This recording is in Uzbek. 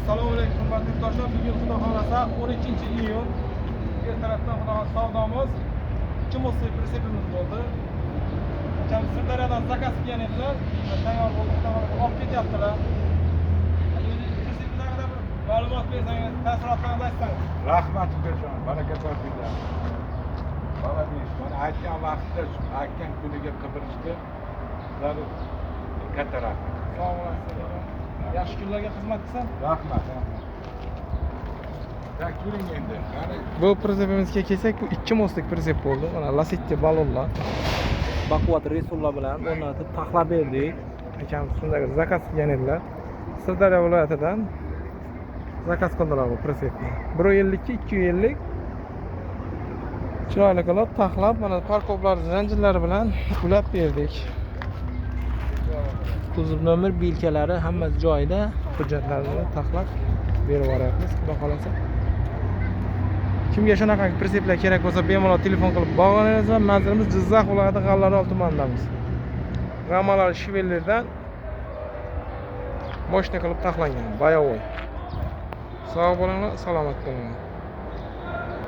Assalomu alaykum hurmatli yurtdoshlar. Bugun xudo xolasa 12-iyun. Ertalabdan xudo xolasa savdomiz 2 mo'siy pritsepimiz bo'ldi. Akamiz Sirdaryodan zakaz qilgan edilar. Tayyor bo'ldi. Xudo xolasa olib ketyaptilar. Pritseplar haqida bir ma'lumot bersangiz, taassurotlaringizni aytsangiz. Rahmat ukajon, baraka topinglar. Mana deyish, mana aytgan vaqtda, aytgan kuniga qidirishdi. Sizlar katta rahmat. Sog' bo'lasizlar. Yaxshi kunlarga xizmat qilsin. Rahmat, rahmat. Ya ko'ring endi. Qani Bu pritsepimizga kelsak, bu 2 mo'slik pritsep bo'ldi. Mana Lasetti balonlar, baquvvat resurlar bilan o'rnatib taxlab berdik. Akamiz shunday zakaz qilgan edilar. Sirdaryo viloyatidan zakaz qildilar bu pritsepni. 1.50 ga 2.50. Chiroyli qilib taxlab, mana parkovlar zanjirlari bilan ulab berdik. Kuzov nomer belgilari hammasi joyida, hujjatlarni taxlab berib yuboryapmiz. Xudo xolasa. Kimga shunaqa pritseplar kerak bo'lsa, bemalol telefon qilib bog'lanasiz. Manzilimiz Jizzax viloyati G'allaorol tumanidamiz. G'amalar Shivellerdan moshina qilib taxlangan, bayovoy. Sog' bo'linglar, salomat bo'linglar.